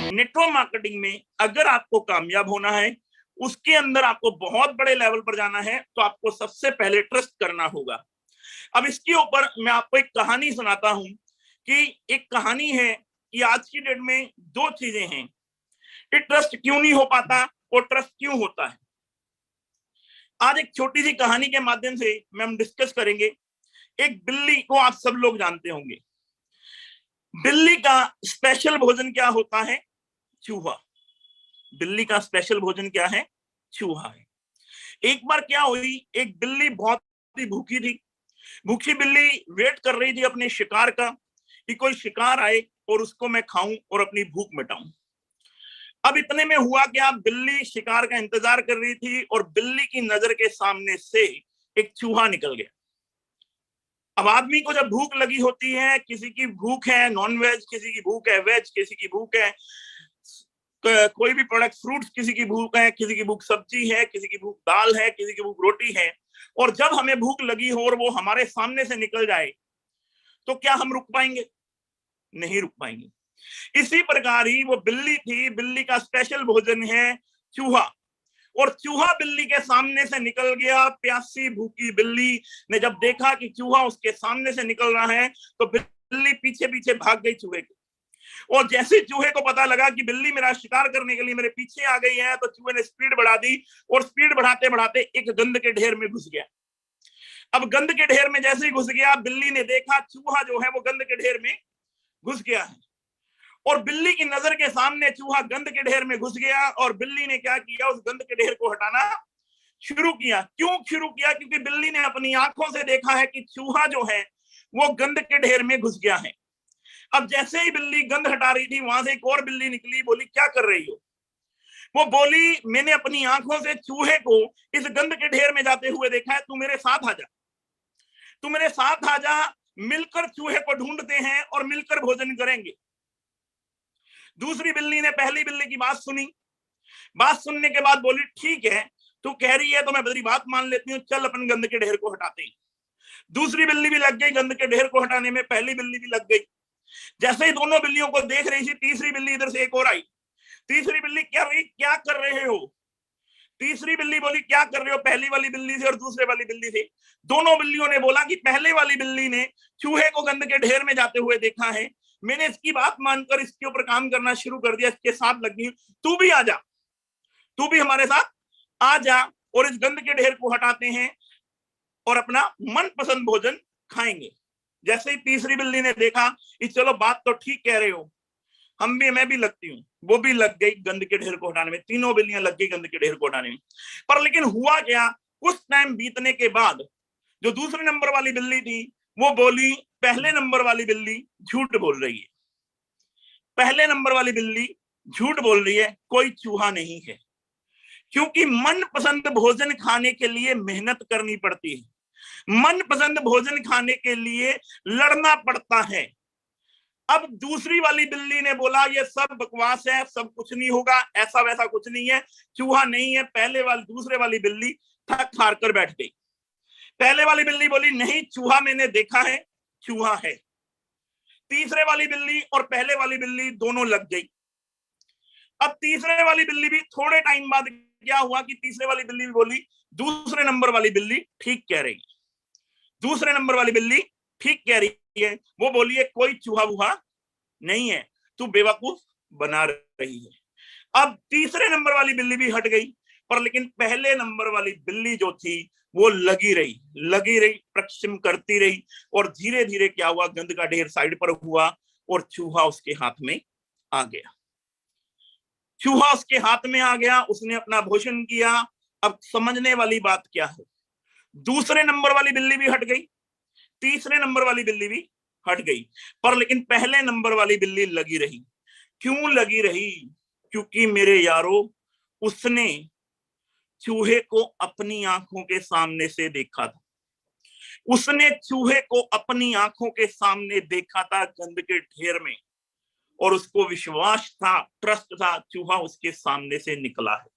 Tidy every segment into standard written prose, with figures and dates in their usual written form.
Network marketing में अगर आपको कामयाब होना है, उसके अंदर आपको बहुत बड़े लेवल पर जाना है, तो आपको सबसे पहले ट्रस्ट करना होगा। अब इसके ऊपर मैं आपको एक कहानी सुनाता हूं कि एक कहानी है कि आज की डेट में दो चीजें हैं कि ट्रस्ट क्यों नहीं हो पाता और ट्रस्ट क्यों होता है। आज एक छोटी सी कहानी के माध्यम से मैं हम डिस्कस करेंगे। एक बिल्ली को आप सब लोग जानते होंगे। बिल्ली का स्पेशल भोजन क्या होता है? चूहा। बिल्ली का स्पेशल भोजन क्या है? चूहा है। एक बार क्या हुई, एक बिल्ली बहुत ही भूखी थी। भूखी बिल्ली वेट कर रही थी अपने शिकार का कि कोई शिकार आए और उसको मैं खाऊं और अपनी भूख मिटाऊं। अब इतने में हुआ कि आप बिल्ली शिकार का इंतजार कर रही थी और बिल्ली की नजर के सामने से एक चूहा निकल गया। अब आदमी को जब भूख लगी होती है, किसी की भूख है नॉन वेज, किसी की भूख है वेज, किसी की भूख है कोई भी प्रोडक्ट फ्रूट्स, किसी की भूख है, किसी की भूख सब्जी है, किसी की भूख दाल है, किसी की भूख रोटी है। और जब हमें भूख लगी हो और वो हमारे सामने से निकल जाए तो क्या हम रुक पाएंगे? नहीं रुक पाएंगे। इसी प्रकार ही वो बिल्ली थी, बिल्ली का स्पेशल भोजन है चूहा। और चूहा बिल्ली के सामने से निकल गया। प्यासी भूखी बिल्ली ने जब देखा कि चूहा उसके सामने से निकल रहा है तो बिल्ली पीछे पीछे भाग गई चूहे के। और जैसे चूहे को पता लगा कि बिल्ली मेरा शिकार करने के लिए मेरे पीछे आ गई है, तो चूहे ने स्पीड बढ़ा दी और स्पीड बढ़ाते बढ़ाते एक गंद के ढेर में घुस गया। अब गंद के ढेर में जैसे ही घुस गया, बिल्ली ने देखा चूहा जो है वो गंद के ढेर में घुस गया है। और बिल्ली की नजर के सामने चूहा गंद के ढेर में घुस गया और बिल्ली ने क्या किया, उस गंद के ढेर को हटाना शुरू किया। क्यों शुरू किया? क्योंकि बिल्ली ने अपनी आंखों से देखा है कि चूहा जो है वो गंद के ढेर में घुस गया है। अब जैसे ही बिल्ली गंद हटा रही थी, वहां से एक और बिल्ली निकली, बोली क्या कर रही हो? वो बोली मैंने अपनी आंखों से चूहे को इस गंद के ढेर में जाते हुए देखा है, तू मेरे साथ आ जा, तू मेरे साथ आ जा, मिलकर चूहे को ढूंढते हैं और मिलकर भोजन करेंगे। दूसरी बिल्ली ने पहली बिल्ली की बात सुनी। बात सुनने के बाद बोली ठीक है, तू कह रही है तो मैं तेरी बात मान लेती हूँ, चल अपन गंद के ढेर को हटाते हैं। दूसरी बिल्ली भी लग गई गंद के ढेर को हटाने में, पहली बिल्ली भी लग गई। जैसे ही दोनों बिल्लियों को देख रही थी, तीसरी बिल्ली इधर से एक और आई। तीसरी बिल्ली क्या रही, क्या कर रहे हो? तीसरी बिल्ली बोली क्या कर रहे हो, पहली वाली बिल्ली से और दूसरे वाली बिल्ली से। दोनों बिल्लियों ने बोला कि पहले वाली बिल्ली ने चूहे को गंद के ढेर में जाते हुए देखा है, मैंने इसकी बात मानकर इसके ऊपर काम करना शुरू कर दिया, इसके साथ लगी। तू भी आ जा, तू भी हमारे साथ आ जा और इस गंद के ढेर को हटाते हैं और अपना मनपसंद भोजन खाएंगे। जैसे ही तीसरी बिल्ली ने देखा कि चलो बात तो ठीक कह रहे हो, हम भी, मैं भी लगती हूँ, वो भी लग गई गंद के ढेर को हटाने में। तीनों बिल्लियां लग गई गंद के ढेर को हटाने में। पर लेकिन हुआ क्या, कुछ टाइम बीतने के बाद जो दूसरे नंबर वाली बिल्ली थी वो बोली पहले नंबर वाली बिल्ली झूठ बोल रही है, पहले नंबर वाली बिल्ली झूठ बोल रही है, कोई चूहा नहीं है। क्योंकि मनपसंद भोजन खाने के लिए मेहनत करनी पड़ती है, मनपसंद भोजन खाने के लिए लड़ना पड़ता है। अब दूसरी वाली बिल्ली ने बोला ये सब बकवास है, सब कुछ नहीं होगा, ऐसा वैसा कुछ नहीं है, चूहा नहीं है। पहले वाली दूसरे वाली बिल्ली थक हार कर बैठ गई। पहले वाली बिल्ली बोली नहीं, चूहा मैंने देखा है, चूहा है। तीसरे वाली बिल्ली और पहले वाली बिल्ली दोनों लग गई। अब तीसरे वाली बिल्ली भी थोड़े टाइम बाद क्या हुआ कि तीसरे वाली बिल्ली भी बोली दूसरे नंबर वाली बिल्ली ठीक कह रही है, दूसरे नंबर वाली बिल्ली ठीक कह रही है। वो बोली है कोई चूहा वूहा नहीं है, तू बेवकूफ बना रही है। अब तीसरे नंबर वाली बिल्ली भी हट गई, पर लेकिन पहले नंबर वाली बिल्ली जो थी वो लगी रही, परिश्रम करती रही। और धीरे धीरे क्या हुआ, गंद का ढेर साइड पर हुआ और चूहा उसके हाथ में आ गया। चूहा उसके हाथ में आ गया, उसने अपना भोजन किया। अब समझने वाली बात क्या है, दूसरे नंबर वाली बिल्ली भी हट गई, तीसरे नंबर वाली बिल्ली भी हट गई, पर लेकिन पहले नंबर वाली बिल्ली लगी रही। क्यों लगी रही? क्योंकि मेरे यारों, उसने चूहे को अपनी आंखों के सामने से देखा था। उसने चूहे को अपनी आंखों के सामने देखा था गंद के ढेर में, और उसको विश्वास था, ट्रस्ट था, चूहा उसके सामने से निकला है।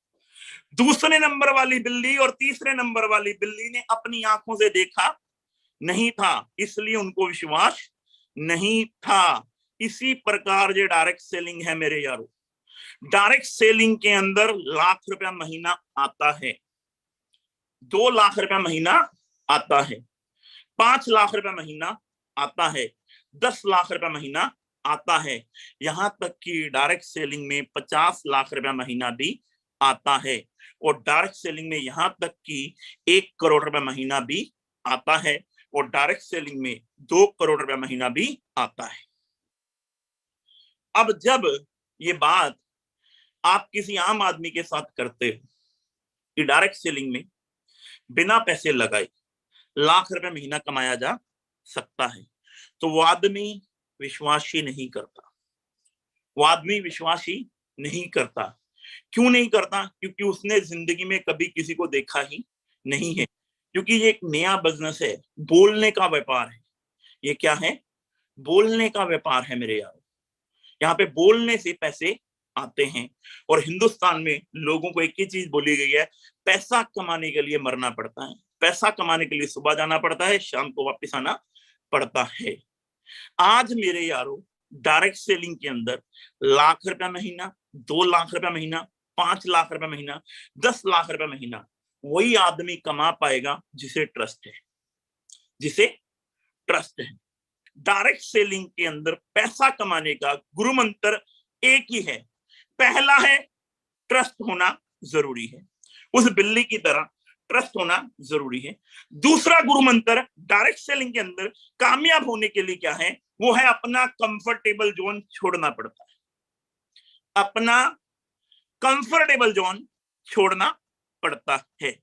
दूसरे नंबर वाली बिल्ली और तीसरे नंबर वाली बिल्ली ने अपनी आंखों से देखा नहीं था, इसलिए उनको विश्वास नहीं था। इसी प्रकार ये डायरेक्ट सेलिंग है मेरे यारो। डायरेक्ट सेलिंग के अंदर लाख रुपया महीना आता है, 2 लाख रुपया महीना आता है, 5 लाख रुपया महीना आता है, 10 लाख रुपया महीना आता है, यहां तक कि डायरेक्ट सेलिंग में 50 लाख रुपया महीना भी आता है, और डायरेक्ट सेलिंग में यहां तक कि 1 करोड़ रुपया महीना भी आता है, और डायरेक्ट सेलिंग में 2 करोड़ रुपया महीना भी आता है। अब जब ये बात आप किसी आम आदमी के साथ करते हो कि डायरेक्ट सेलिंग में बिना पैसे लगाए लाख रुपए महीना कमाया जा सकता है, तो वो आदमी विश्वास ही नहीं करता। वो आदमी विश्वास ही नहीं करता। क्यों नहीं करता? क्योंकि उसने जिंदगी में कभी किसी को देखा ही नहीं है। क्योंकि ये एक नया बिजनेस है, बोलने का व्यापार है। ये क्या है? बोलने का व्यापार है मेरे यार। यहाँ पे बोलने से पैसे आते हैं, और हिंदुस्तान में लोगों को एक ही चीज बोली गई है, पैसा कमाने के लिए मरना पड़ता है, पैसा कमाने के लिए सुबह जाना पड़ता है, शाम को वापस आना पड़ता है। आज मेरे यारों, डायरेक्ट सेलिंग के अंदर लाख रुपया महीना, 2 लाख रुपया महीना, 5 लाख रुपया महीना, 10 लाख रुपया महीना वही आदमी कमा पाएगा जिसे ट्रस्ट है, जिसे ट्रस्ट है। डायरेक्ट सेलिंग के अंदर पैसा कमाने का गुरु मंत्र एक ही है। पहला है ट्रस्ट होना जरूरी है, उस बिल्ली की तरह ट्रस्ट होना जरूरी है। दूसरा गुरु मंत्र डायरेक्ट सेलिंग के अंदर कामयाब होने के लिए क्या है? वो है अपना कंफर्टेबल जोन छोड़ना पड़ता है। अपना कंफर्टेबल जोन छोड़ना पड़ता है।